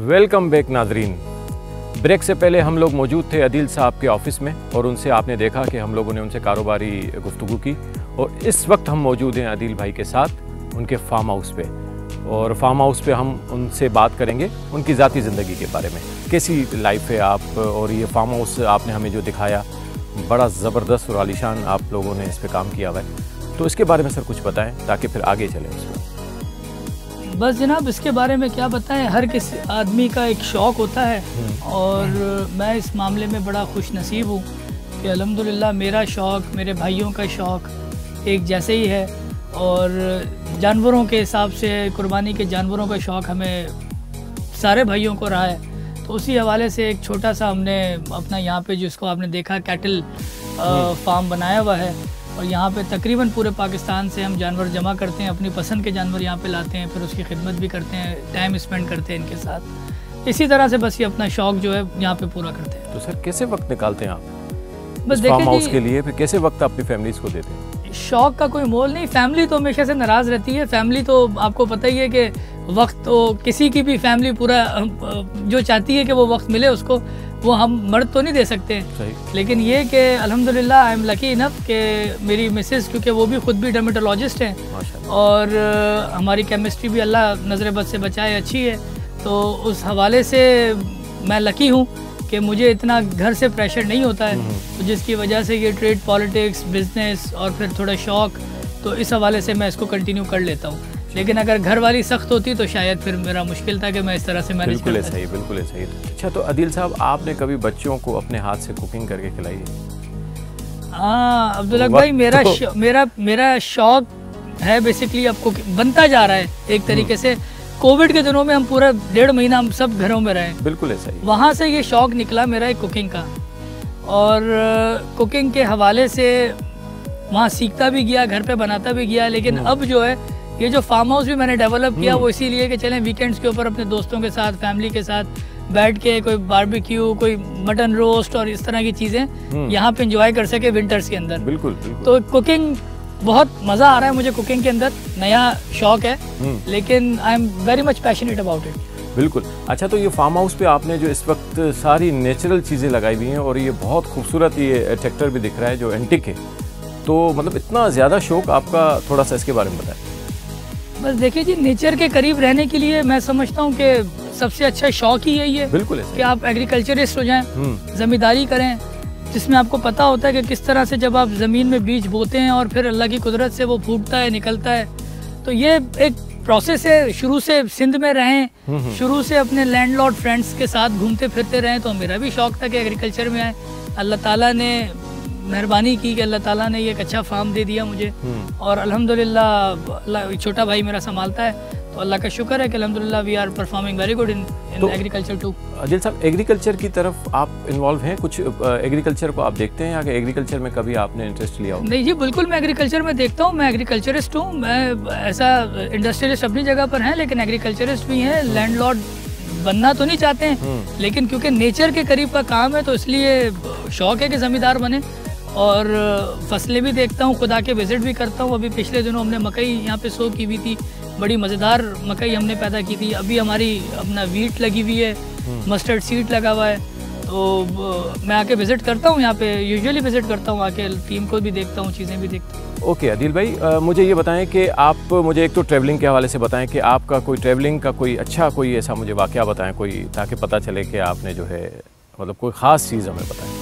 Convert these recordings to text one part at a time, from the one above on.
Welcome back नाजरीन। Break से पहले हम लोग मौजूद थे अदील साहब के ऑफ़िस में और उनसे आपने देखा कि हम लोगों ने उनसे कारोबारी गुफ्तगू की। और इस वक्त हम मौजूद हैं अदील भाई के साथ उनके फार्म हाउस पे, और फार्म हाउस पे हम उनसे बात करेंगे उनकी ज़ाती ज़िंदगी के बारे में, कैसी लाइफ है आप। और ये फार्म हाउस आपने हमें जो दिखाया बड़ा ज़बरदस्त और आलीशान आप लोगों ने इस पर काम किया हुआ है, तो इसके बारे में सर कुछ बताएं ताकि फिर आगे चलें उसमें। बस जनाब, इसके बारे में क्या बताएं, हर किसी आदमी का एक शौक़ होता है और मैं इस मामले में बड़ा खुश नसीब हूँ कि अल्हम्दुलिल्लाह मेरा शौक़, मेरे भाइयों का शौक़ एक जैसे ही है। और जानवरों के हिसाब से कुर्बानी के जानवरों का शौक़ हमें सारे भाइयों को रहा है। तो उसी हवाले से एक छोटा सा हमने अपना यहाँ पे जिसको आपने देखा कैटल फार्म बनाया हुआ है, और यहाँ पे तकरीबन पूरे पाकिस्तान से हम जानवर जमा करते हैं, अपनी पसंद के जानवर यहाँ पे लाते हैं, फिर उसकी खिदमत भी करते हैं, टाइम स्पेंड करते हैं इनके साथ। इसी तरह से बस ये अपना शौक़ जो है यहाँ पे पूरा करते हैं। तो सर कैसे वक्त निकालते हैं आप बस फार्म हाउस के लिए, फिर कैसे वक्त अपनी फैमिलीज़ को देते हैं? शौक़ का कोई मोल नहीं, फैमिली तो हमेशा से नाराज़ रहती है। फैमिली तो आपको पता ही है कि वक्त तो किसी की भी फैमिली पूरा जो चाहती है कि वो वक्त मिले उसको, वो हम मर्द तो नहीं दे सकते। लेकिन ये कि अल्हम्दुलिल्लाह आई एम लकी इनफ कि मेरी मिसेस, क्योंकि वो भी खुद भी डर्मेटोलॉजिस्ट हैं और हमारी केमिस्ट्री भी अल्लाह नज़र बद से बचाए अच्छी है, तो उस हवाले से मैं लकी हूँ कि मुझे इतना घर से प्रेशर नहीं होता है, तो जिसकी वजह से ये ट्रेड, पॉलिटिक्स, बिजनेस और फिर थोड़ा शौक़, तो इस हवाले से मैं इसको कंटिन्यू कर लेता हूँ। लेकिन अगर घर वाली सख्त होती तो शायद फिर मेरा मुश्किल था कि मैं इस तरह से मैनेज करता। बिल्कुल सही, बिल्कुल सही। अच्छा, तो अदील साहब आपने कभी बच्चों को अपने हाथ से कुकिंग करके खिलाई है? हाँ अब्दुल्ला भाई, मेरा शौक़ है बेसिकली, अब कुकिंग बनता जा रहा है एक तरीके से। कोविड के दिनों में हम पूरा 1.5 महीना हम सब घरों में रहे। बिल्कुल ऐसा ही। वहाँ से ये शौक़ निकला मेरा एक कुकिंग का, और कुकिंग के हवाले से वहाँ सीखता भी गया, घर पे बनाता भी गया। लेकिन अब जो है ये जो फार्म हाउस भी मैंने डेवलप किया वो इसीलिए कि चलें वीकेंड्स के ऊपर अपने दोस्तों के साथ, फैमिली के साथ बैठ के कोई बारबेक्यू, कोई मटन रोस्ट और इस तरह की चीज़ें यहाँ पे एंजॉय कर सके विंटर्स के अंदर। बिल्कुल। तो कुकिंग बहुत मज़ा आ रहा है मुझे, कुकिंग के अंदर नया शौक़ है, लेकिन I am very much passionate about it. बिल्कुल। अच्छा, तो ये फार्म हाउस पे आपने जो इस वक्त सारी नेचुरल चीज़ें लगाई हुई हैं, और ये बहुत खूबसूरत ये ट्रैक्टर भी दिख रहा है जो एंटिक है, तो मतलब इतना ज़्यादा शौक़ आपका, थोड़ा सा इसके बारे में बताएं। बस देखिए जी, नेचर के करीब रहने के लिए मैं समझता हूँ कि सबसे अच्छा शौक़ ही यही है। बिल्कुल कि आप एग्रीकल्चरिस्ट हो जाएं, ज़मींदारी करें, जिसमें आपको पता होता है कि किस तरह से जब आप ज़मीन में बीज बोते हैं और फिर अल्लाह की कुदरत से वो फूटता है, निकलता है। तो ये एक प्रोसेस है। शुरू से सिंध में रहें, शुरू से अपने लैंडलॉर्ड फ्रेंड्स के साथ घूमते फिरते रहें, तो मेरा भी शौक़ था कि एग्रीकल्चर में आए। अल्लाह ताला ने मेहरबानी की कि अल्लाह ताला ने एक अच्छा फार्म दे दिया मुझे, और अल्हम्दुलिल्लाह छोटा भाई मेरा संभालता है, तो अल्लाह का शुक्र है कि अल्हम्दुलिल्लाह we are performing very good in agriculture too. Adeel साहब, एग्रीकल्चर की तरफ आप इन्वॉल्व हैं कुछ? एग्रीकल्चर को आप देखते हैं, या कि एग्रीकल्चर में कभी आपने इंटरेस्ट लिया हो? नहीं जी, बिल्कुल मैं एग्रीकल्चर में देखता हूँ। मैं एग्रीकल्चरिस्ट हूँ। मैं ऐसा इंडस्ट्रियलिस्ट अपनी जगह पर हैं, लेकिन एग्रीकल्चरिस्ट भी हैं। लैंडलॉर्ड बनना तो नहीं चाहते हैं, लेकिन क्योंकि नेचर के करीब का काम है तो इसलिए शौक़ है कि ज़मींदार बने। और फसलें भी देखता हूँ, खुद आके विज़िट भी करता हूँ। अभी पिछले दिनों हमने मकई यहाँ पे सो की हुई थी, बड़ी मज़ेदार मकई हमने पैदा की थी। अभी हमारी अपना वीट लगी हुई है, मस्टर्ड सीड लगा हुआ है, तो मैं आके विज़िट करता हूँ यहाँ पे, यूजुअली विज़िट करता हूँ आके, टीम को भी देखता हूँ, चीज़ें भी देखता हूँ। ओके अदील भाई, मुझे ये बताएं कि आप मुझे एक तो ट्रैवलिंग के हवाले से बताएं कि आपका कोई ट्रैवलिंग का कोई अच्छा कोई ऐसा मुझे वाक़या बताएं कोई, ताकि पता चले कि आपने जो है मतलब कोई ख़ास चीज़ हमें बताएं,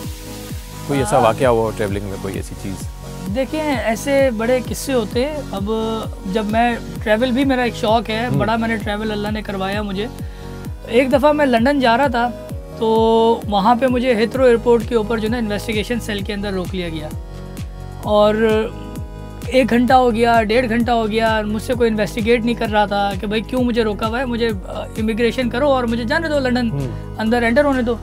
कोई ऐसा वाक़या हो ट्रैवलिंग में, कोई ऐसी चीज़। देखिए, ऐसे बड़े किस्से होते हैं। अब जब मैं ट्रैवल भी मेरा एक शौक़ है, बड़ा मैंने ट्रैवल अल्लाह ने करवाया मुझे। एक दफ़ा मैं लंदन जा रहा था, तो वहाँ पे मुझे हिथरो एयरपोर्ट के ऊपर जो ना इन्वेस्टिगेशन सेल के अंदर रोक लिया गया, और 1 घंटा हो गया, 1.5 घंटा हो गया, मुझसे कोई इन्वेस्टिगेट नहीं कर रहा था कि भाई क्यों मुझे रोका हुआ है, मुझे इमिग्रेशन करो और मुझे जाने दो, लंदन अंदर एंटर होने दो।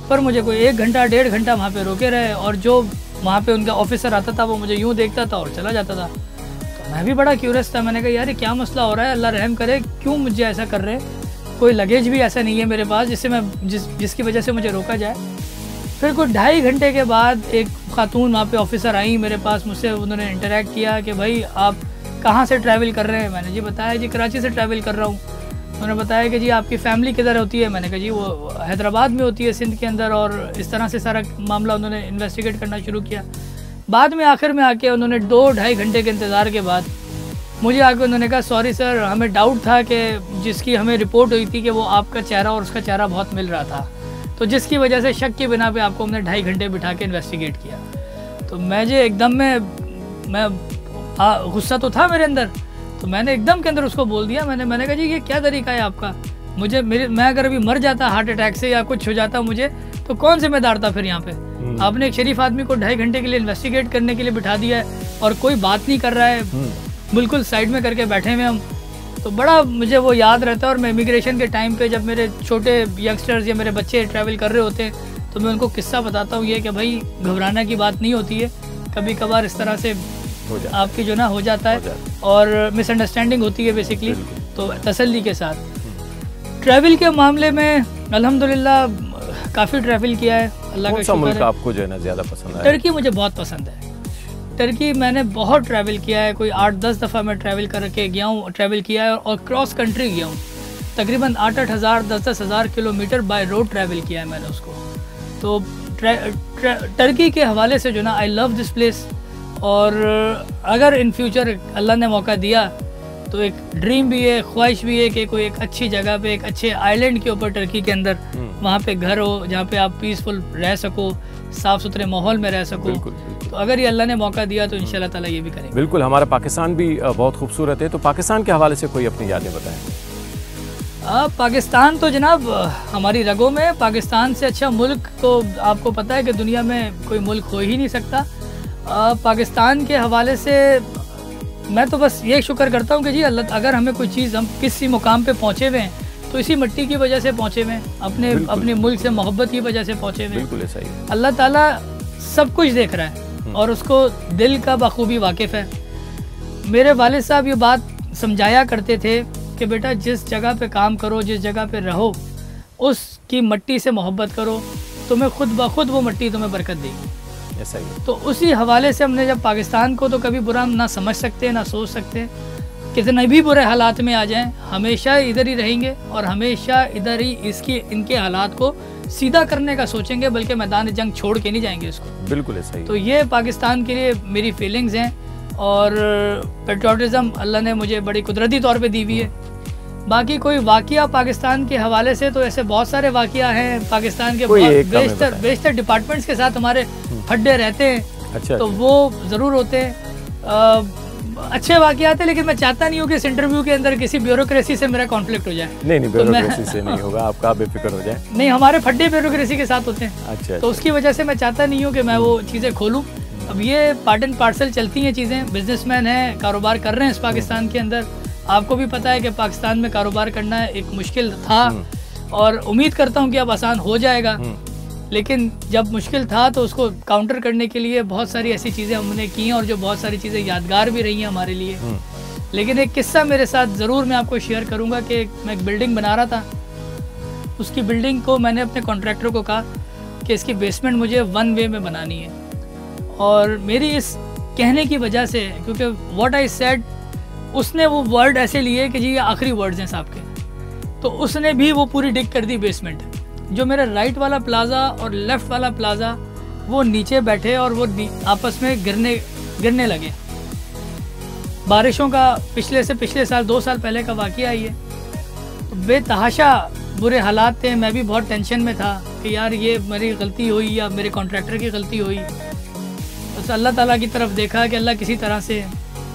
पर मुझे कोई 1 घंटा 1.5 घंटा वहाँ पे रोके रहे, और जो वहाँ पे उनका ऑफिसर आता था वो मुझे यूँ देखता था और चला जाता था। तो मैं भी बड़ा क्यूरियस था, मैंने कहा यार ये क्या मसला हो रहा है, अल्लाह रहम करे, क्यों मुझे ऐसा कर रहे हैं। कोई लगेज भी ऐसा नहीं है मेरे पास जिससे मैं जिसकी वजह से मुझे रोका जाए। फिर कुछ 2.5 घंटे के बाद एक खातून वहाँ पे ऑफिसर आई मेरे पास, मुझसे उन्होंने इंटरेक्ट किया कि भाई आप कहाँ से ट्रैवल कर रहे हैं। मैंने जी बताया जी कराची से ट्रैवल कर रहा हूँ। उन्होंने बताया कि जी आपकी फ़ैमिली किधर होती है। मैंने कहा जी वो हैदराबाद में होती है, सिंध के अंदर। और इस तरह से सारा मामला उन्होंने इन्वेस्टिगेट करना शुरू किया। बाद में आखिर में आके उन्होंने 2-2.5 घंटे के इंतज़ार के बाद मुझे आके उन्होंने कहा सॉरी सर, हमें डाउट था कि जिसकी हमें रिपोर्ट हुई थी कि वो आपका चेहरा और उसका चेहरा बहुत मिल रहा था, तो जिसकी वजह से शक की बिना पे आपको हमने 2.5 घंटे बिठा के इन्वेस्टिगेट किया। तो मैं एकदम मैं गुस्सा तो था मेरे अंदर, तो मैंने एकदम के अंदर उसको बोल दिया। मैंने कहा जी ये क्या तरीका है आपका? मैं अगर अभी मर जाता हार्ट अटैक से या कुछ हो जाता मुझे, तो कौन जिम्मेदार था फिर यहाँ पे? आपने एक शरीफ आदमी को 2.5 घंटे के लिए इन्वेस्टिगेट करने के लिए बिठा दिया है और कोई बात नहीं कर रहा है, बिल्कुल साइड में करके बैठे हुए हम। तो बड़ा मुझे वो याद रहता है। और मैं इमिग्रेशन के टाइम पे जब मेरे छोटे यंगस्टर्स या मेरे बच्चे ट्रैवल कर रहे होते हैं तो मैं उनको किस्सा बताता हूँ ये कि भाई घबराने की बात नहीं होती है, कभी कभार इस तरह से आपकी जो ना हो जाता है और मिसअंडरस्टैंडिंग होती है बेसिकली। तो तसल्ली के साथ ट्रैवल के मामले में अल्हम्दुलिल्लाह काफ़ी ट्रैवल किया है, अल्लाह का शुक्र है। आपको जो है ना ज़्यादा पसंद है? टर्की मुझे बहुत पसंद है। टर्की मैंने बहुत ट्रैवल किया है, कोई 8-10 दफ़ा मैं ट्रैवल करके गया हूँ, ट्रैवल किया है और क्रॉस कंट्री गया हूँ। तकरीबन 8-8 हज़ार 10-10 हज़ार किलोमीटर बाय रोड ट्रैवल किया है मैंने उसको। तो टर्की के हवाले से जो ना आई लव दिस प्लेस। और अगर इन फ्यूचर अल्लाह ने मौका दिया तो एक ड्रीम भी है, ख्वाहिश भी है कि कोई एक अच्छी जगह पे, एक अच्छे आइलैंड के ऊपर टर्की के अंदर वहाँ पे घर हो जहाँ पे आप पीसफुल रह सको, साफ़ सुथरे माहौल में रह सको। तो अगर ये अल्लाह ने मौका दिया तो इंशाल्लाह ताला ये भी करेंगे। बिल्कुल, हमारा पाकिस्तान भी बहुत खूबसूरत है, तो पाकिस्तान के हवाले से कोई अपनी यादें बताएं। पाकिस्तान तो जनाब हमारी रगों में, पाकिस्तान से अच्छा मुल्क तो आपको पता है कि दुनिया में कोई मुल्क हो ही नहीं सकता। पाकिस्तान के हवाले से मैं तो बस ये शुक्र करता हूँ कि जी अल्लाह, अगर हमें कोई चीज़, हम किसी मुकाम पे पहुँचे हुए हैं तो इसी मिट्टी की वजह से पहुँचे हुए हैं, अपने मुल्क से मोहब्बत की वजह से पहुँचे हुए हैं। अल्लाह ताला सब कुछ देख रहा है और उसको दिल का बखूबी वाकिफ़ है। मेरे वालिद साहब ये बात समझाया करते थे कि बेटा जिस जगह पे काम करो, जिस जगह पे रहो, उसकी मिट्टी से मोहब्बत करो, तुम्हें खुद ब खुद वो मिट्टी तुम्हें बरकत देगी। ऐसा ही। तो उसी हवाले से हमने जब पाकिस्तान को तो कभी बुरा ना समझ सकते ना सोच सकते, कितने भी बुरे हालात में आ जाएं हमेशा इधर ही रहेंगे और हमेशा इधर ही इनके हालात को सीधा करने का सोचेंगे, बल्कि मैदान जंग छोड़ के नहीं जाएंगे इसको। बिल्कुल ऐसा ही। तो ये पाकिस्तान के लिए मेरी फीलिंग्स हैं और पेट्रियोटिज़म अल्लाह ने मुझे बड़ी कुदरती तौर पे दी हुई है। बाकी कोई वाक़या पाकिस्तान के हवाले से तो ऐसे बहुत सारे वाक़या हैं पाकिस्तान के, बेशतर डिपार्टमेंट्स के साथ हमारे हड्डे रहते हैं। अच्छा, तो वो ज़रूर होते हैं, अच्छे वाक़यात हैं, लेकिन मैं चाहता नहीं हूँ कि इस इंटरव्यू के अंदर किसी ब्यूरोक्रेसी से मेरा कॉन्फ्लिक्ट हो जाए। नहीं, ब्यूरोक्रेसी से नहीं होगा, आपका बेफिक्र हो जाए। नहीं, हमारे फड्डे ब्यूरोक्रेसी के साथ होते हैं। अच्छा, तो उसकी वजह से मैं चाहता नहीं हूँ कि मैं वो चीज़ें खोलूँ। अब ये पार्ट एंड पार्सल चलती हैं चीज़ें, बिजनेसमैन हैं, कारोबार कर रहे हैं इस पाकिस्तान के अंदर। आपको भी पता है कि पाकिस्तान में कारोबार करना एक मुश्किल था और उम्मीद करता हूँ कि अब आसान हो जाएगा, लेकिन जब मुश्किल था तो उसको काउंटर करने के लिए बहुत सारी ऐसी चीज़ें हमने की हैं और जो बहुत सारी चीज़ें यादगार भी रही हैं हमारे लिए। लेकिन एक किस्सा मेरे साथ ज़रूर मैं आपको शेयर करूँगा कि मैं एक बिल्डिंग बना रहा था। उसकी बिल्डिंग को मैंने अपने कॉन्ट्रैक्टर को कहा कि इसकी बेसमेंट मुझे 1 वे में बनानी है, और मेरी इस कहने की वजह से, क्योंकि व्हाट आई सेड, उसने वो वर्ड ऐसे लिए कि जी ये आखिरी वर्ड्स हैं साहब के, तो उसने भी वो पूरी डिग कर दी बेसमेंट। जो मेरा राइट वाला प्लाजा और लेफ़्ट वाला प्लाजा वो नीचे बैठे और वो आपस में गिरने लगे। बारिशों का पिछले साल 2 साल पहले का वाक़या है ये। तो बेतहाशा बुरे हालात थे, मैं भी बहुत टेंशन में था कि यार ये मेरी गलती हुई या मेरे कॉन्ट्रैक्टर की गलती हुई। बस अल्लाह ताला की तरफ देखा कि अल्लाह किसी तरह से,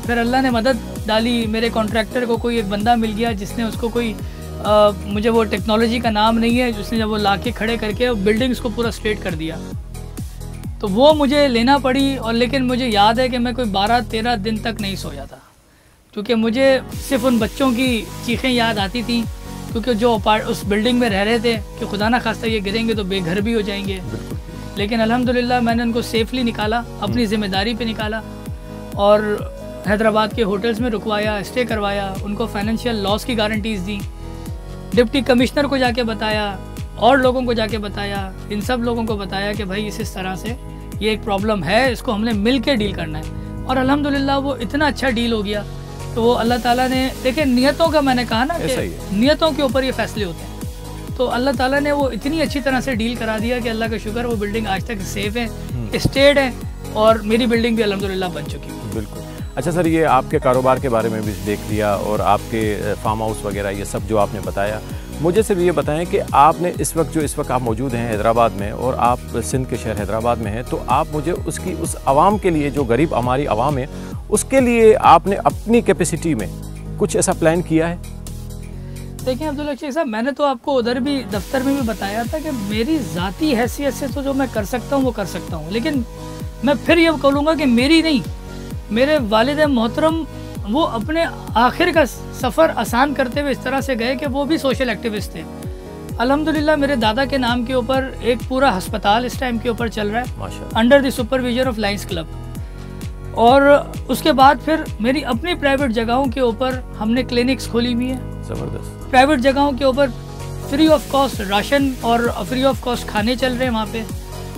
फिर अल्लाह ने मदद डाली। मेरे कॉन्ट्रैक्टर को कोई एक बंदा मिल गया जिसने उसको कोई मुझे वो टेक्नोलॉजी का नाम नहीं है, जिसने जब वो लाके खड़े करके बिल्डिंग्स को पूरा स्ट्रेट कर दिया। तो वो मुझे लेना पड़ी, और लेकिन मुझे याद है कि मैं कोई 12-13 दिन तक नहीं सोया था, क्योंकि मुझे सिर्फ उन बच्चों की चीखें याद आती थी, क्योंकि जो उस बिल्डिंग में रह रहे थे कि खुदा ना खास्ता ये गिरेंगे तो बेघर भी हो जाएंगे। लेकिन अल्हम्दुलिल्लाह मैंने उनको सेफली निकाला, अपनी ज़िम्मेदारी पे निकाला, और हैदराबाद के होटल्स में रुकवाया, स्टे करवाया, उनको फाइनेंशियल लॉस की गारंटीज़ दी, डिप्टी कमिश्नर को जाके बताया, और लोगों को जाके बताया, इन सब लोगों को बताया कि भाई इस तरह से ये एक प्रॉब्लम है, इसको हमने मिल के डील करना है। और अल्हम्दुलिल्लाह वो इतना अच्छा डील हो गया तो वो अल्लाह ताला ने, देखिए नियतों का, मैंने कहा ना कि नियतों के ऊपर ये फैसले होते हैं। तो अल्लाह ताला ने वो इतनी अच्छी तरह से डील करा दिया कि अल्लाह का शुक्र, वो बिल्डिंग आज तक सेफ है, स्टेड है, और मेरी बिल्डिंग भी अल्हम्दुलिल्लाह बन चुकी है। बिल्कुल। अच्छा सर, ये आपके कारोबार के बारे में भी देख लिया और आपके फार्म हाउस वगैरह ये सब जो आपने बताया, मुझे सिर्फ ये बताएं कि आपने इस वक्त आप मौजूद हैं हैदराबाद में और आप सिंध के शहर हैदराबाद में हैं, तो आप मुझे उसकी उस आवाम के लिए, जो गरीब हमारी आवाम है, उसके लिए आपने अपनी कैपेसिटी में कुछ ऐसा प्लान किया है? देखिए अब्दुल शेख साहब, मैंने तो आपको उधर भी दफ्तर में भी बताया था कि मेरी ज़ाती हैसियत से तो जो मैं कर सकता हूँ वो कर सकता हूँ, लेकिन मैं फिर ये कहूँगा कि मेरी नहीं, मेरे वालिद मोहतरम वो अपने आखिर का सफ़र आसान करते हुए इस तरह से गए कि वो भी सोशल एक्टिविस्ट थे। अल्हम्दुलिल्लाह मेरे दादा के नाम के ऊपर एक पूरा अस्पताल इस टाइम के ऊपर चल रहा है, under the supervision of Lions club. और उसके बाद फिर मेरी अपनी प्राइवेट जगहों के ऊपर हमने क्लिनिक्स खोली हुई है। ज़बरदस्त। प्राइवेट जगहों के ऊपर फ्री ऑफ कॉस्ट राशन और फ्री ऑफ कॉस्ट खाने चल रहे हैं वहाँ पे,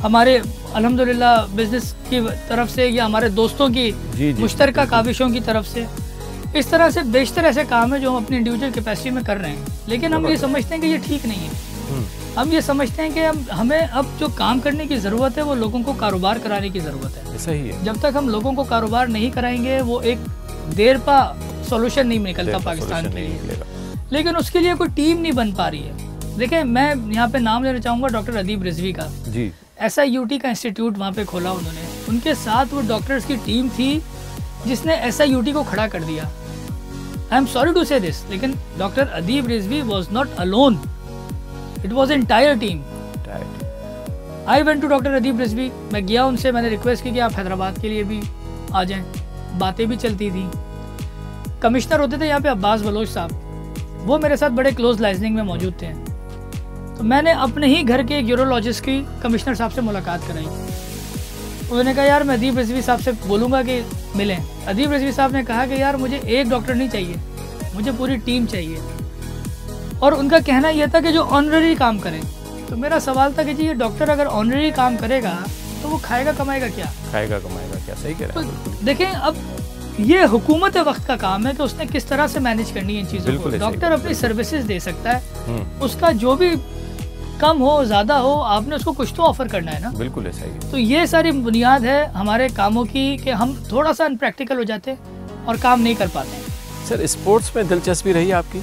हमारे अल्हम्दुलिल्लाह बिजनेस की तरफ से या हमारे दोस्तों की मुश्तरका काविशों की तरफ से। इस तरह से बेशतर ऐसे काम है जो हम अपनी इंडिविजुअल कैपेसिटी में कर रहे हैं, लेकिन हम ये समझते हैं कि ये ठीक नहीं है। हम ये समझते हैं कि हमें अब जो काम करने की ज़रूरत है वो लोगों को कारोबार कराने की ज़रूरत है। सही है। जब तक हम लोगों को कारोबार नहीं कराएंगे, वो एक देर पा सोल्यूशन नहीं निकलता पाकिस्तान के लिए, लेकिन उसके लिए कोई टीम नहीं बन पा रही है। देखिए मैं यहाँ पे नाम लेना चाहूँगा डॉक्टर अदीब रिजवी का। जी। SIUT का इंस्टीट्यूट वहाँ पे खोला उन्होंने, उनके साथ वो डॉक्टर्स की टीम थी जिसने SIUT को खड़ा कर दिया। I am sorry to say this, लेकिन doctor Adeeb Rizvi was not alone, it was entire team. I went to doctor Adeeb Rizvi, मैं गया उनसे, मैंने रिक्वेस्ट की कि आप हैदराबाद के लिए भी आ जाएं, बातें भी चलती थी। कमिश्नर होते थे यहाँ पे अब्बास बलोच साहब, वो मेरे साथ बड़े क्लोज लाइजनिंग में मौजूद थे। तो मैंने अपने ही घर के एक यूरोलॉजिस्ट की कमिश्नर साहब से मुलाकात कराई। उन्होंने कहा यार मैं अदीब रिजवी साहब से बोलूँगा कि मिलें। अदीब रिजवी साहब ने कहा कि यार मुझे एक डॉक्टर नहीं चाहिए, मुझे पूरी टीम चाहिए। और उनका कहना यह था कि जो ऑनररी काम करें। तो मेरा सवाल था कि जी ये डॉक्टर अगर ऑनररी काम करेगा तो वो खाएगा कमाएगा क्या? खाएगा कमाएगा क्या? सही कह रहे हैं। तो देखें, अब ये हुकूमत वक्त का काम है कि उसने किस तरह से मैनेज करनी है इन चीज़ों को। डॉक्टर अपनी सर्विसेज दे सकता है, उसका जो भी कम हो ज़्यादा हो, आपने उसको कुछ तो ऑफर करना है ना। बिल्कुल ऐसा ही है। तो ये सारी बुनियाद है हमारे कामों की कि हम थोड़ा सा अनप्रैक्टिकल हो जाते और काम नहीं कर पाते। सर स्पोर्ट्स में दिलचस्पी रही है आपकी?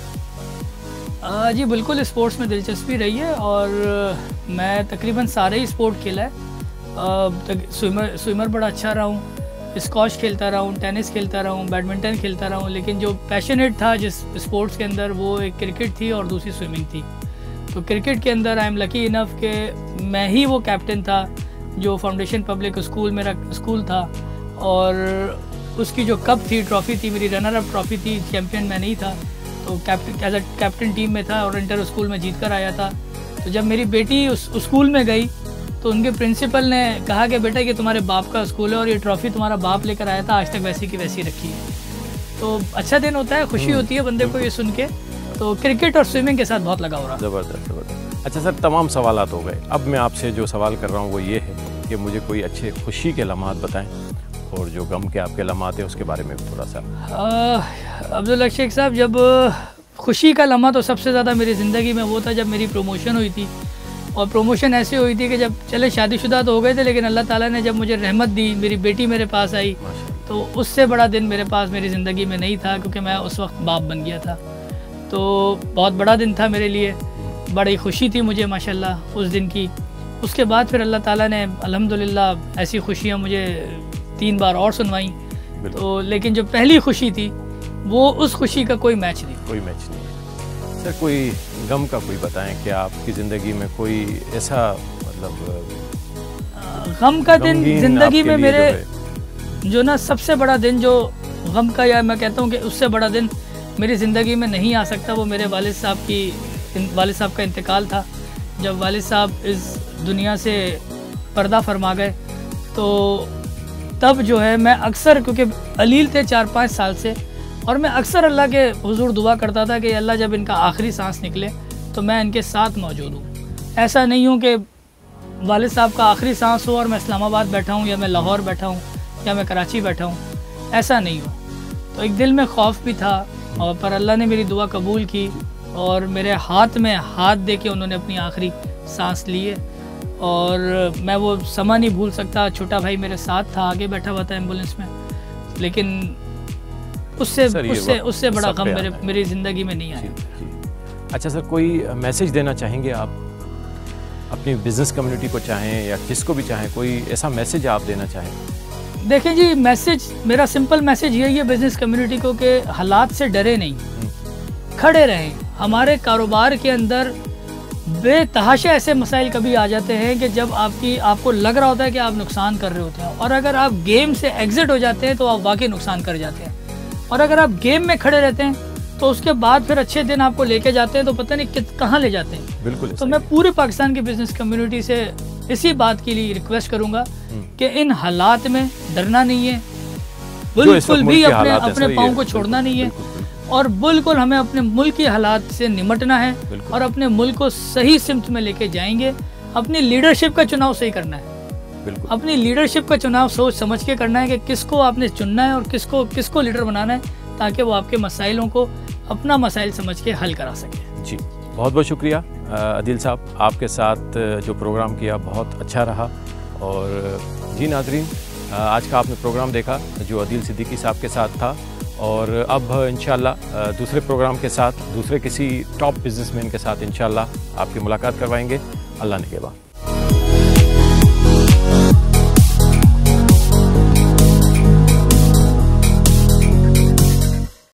जी बिल्कुल, स्पोर्ट्स में दिलचस्पी रही है और मैं तकरीबन सारे ही स्पोर्ट खेला है। स्विमर बड़ा अच्छा रहा हूँ, स्कॉश खेलता रहा हूँ, टेनिस खेलता रहा हूँ, बैडमिंटन खेलता रहा हूँ, लेकिन जो पैशनेट था जिस स्पोर्ट्स के अंदर वो एक क्रिकेट थी और दूसरी स्विमिंग थी। तो क्रिकेट के अंदर आई एम लकी इनफ कि मैं ही वो कैप्टन था जो फाउंडेशन पब्लिक स्कूल मेरा स्कूल था, और उसकी जो कप थी, ट्रॉफ़ी थी, मेरी रनर अप ट्रॉफ़ी थी, चैम्पियन मैं नहीं था। तो एज अ कैप्टन टीम में था और इंटर स्कूल में जीत कर आया था। तो जब मेरी बेटी उस स्कूल में गई तो उनके प्रिंसिपल ने कहा कि बेटा ये तुम्हारे बाप का स्कूल है और ये ट्रॉफ़ी तुम्हारा बाप लेकर आया था, आज तक वैसी की वैसी रखी है। तो अच्छा दिन होता है, खुशी होती है बंदे को ये सुन के। तो क्रिकेट और स्विमिंग के साथ बहुत लगाव रहा। ज़बरदस्त ज़बरदस्त। अच्छा सर, तमाम सवालात हो गए, अब मैं आपसे जो सवाल कर रहा हूँ वो ये है कि मुझे कोई अच्छे खुशी के लम्हात बताएं और जो गम के आपके लम्हात हैं उसके बारे में भी थोड़ा सा। अब्दुल शेख साहब, जब खुशी का लम्हा तो सबसे ज़्यादा मेरी ज़िंदगी में वो था जब मेरी प्रमोशन हुई थी। और प्रमोशन ऐसे हुई थी कि जब चले शादीशुदा तो हो गए थे, लेकिन अल्लाह ताला ने जब मुझे रहमत दी, मेरी बेटी मेरे पास आई, तो उससे बड़ा दिन मेरे पास मेरी ज़िंदगी में नहीं था, क्योंकि मैं उस वक्त बाप बन गया था। तो बहुत बड़ा दिन था मेरे लिए, बड़ी खुशी थी मुझे माशाल्लाह उस दिन की। उसके बाद फिर अल्लाह ताला ने अल्हम्दुलिल्लाह ऐसी खुशियाँ मुझे 3 बार और सुनवाई। तो लेकिन जो पहली खुशी थी वो उस खुशी का कोई मैच नहीं। कोई मैच नहीं है। सर कोई गम का कोई बताएं कि आपकी ज़िंदगी में कोई ऐसा मतलब गम का दिन ज़िंदगी में मेरे जो ना सबसे बड़ा दिन जो गम का, या मैं कहता हूँ कि उससे बड़ा दिन मेरी ज़िंदगी में नहीं आ सकता, वो मेरे वालिद साहब का इंतकाल था। जब वालिद साहब इस दुनिया से पर्दा फरमा गए तो तब जो है मैं अक्सर, क्योंकि अलील थे 4-5 साल से, और मैं अक्सर अल्लाह के हुजूर दुआ करता था कि अल्लाह जब इनका आखिरी सांस निकले तो मैं इनके साथ मौजूद हूँ। ऐसा नहीं हूँ कि वालिद साहब का आखिरी सांस हो और मैं इस्लामाबाद बैठा हूँ या मैं लाहौर बैठा हूँ या मैं कराची बैठा हूँ, ऐसा नहीं हो। तो एक दिल में खौफ भी था, और पर अल्लाह ने मेरी दुआ कबूल की और मेरे हाथ में हाथ दे के उन्होंने अपनी आखिरी सांस ली है। और मैं वो समा नहीं भूल सकता। छोटा भाई मेरे साथ था, आगे बैठा हुआ था एम्बुलेंस में, लेकिन उससे बड़ा गम मेरी ज़िंदगी में नहीं आया। अच्छा सर, कोई मैसेज देना चाहेंगे आप अपनी बिजनेस कम्युनिटी को, चाहें या जिसको भी चाहें, कोई ऐसा मैसेज आप देना चाहें? देखें जी, मैसेज मेरा सिंपल मैसेज यही है बिजनेस कम्युनिटी को कि हालात से डरे नहीं, खड़े रहें। हमारे कारोबार के अंदर बेतहाशा ऐसे मसाइल कभी आ जाते हैं कि जब आपको लग रहा होता है कि आप नुकसान कर रहे होते हैं, और अगर आप गेम से एग्जिट हो जाते हैं तो आप वाकई नुकसान कर जाते हैं। और अगर आप गेम में खड़े रहते हैं तो उसके बाद फिर अच्छे दिन आपको लेके जाते हैं तो पता नहीं कहाँ ले जाते हैं। बिल्कुल। तो मैं पूरे पाकिस्तान की बिजनेस कम्युनिटी से इसी बात के लिए रिक्वेस्ट करूंगा कि इन हालात में डरना नहीं है, बिल्कुल भी अपने पाँव को छोड़ना नहीं है, और बिल्कुल हमें अपने मुल्क के हालात से निमटना है और अपने मुल्क को सही सिमत में लेके जाएंगे। अपनी लीडरशिप का चुनाव सही करना है, अपनी लीडरशिप का चुनाव सोच समझ के करना है कि किसको आपने चुनना है और किसको लीडर बनाना है, ताकि वो आपके मसाइलों को अपना मसाइल समझ के हल करा सके। जी, बहुत बहुत शुक्रिया आदिल साहब, आपके साथ जो प्रोग्राम किया बहुत अच्छा रहा। और जी नाज़रीन, आज का आपने प्रोग्राम देखा जो आदिल सिद्दीकी साहब के साथ था, और अब इंशाल्लाह दूसरे प्रोग्राम के साथ दूसरे किसी टॉप बिजनेसमैन के साथ इंशाल्लाह आपकी मुलाकात करवाएंगे। अल्लाह ने के बाद।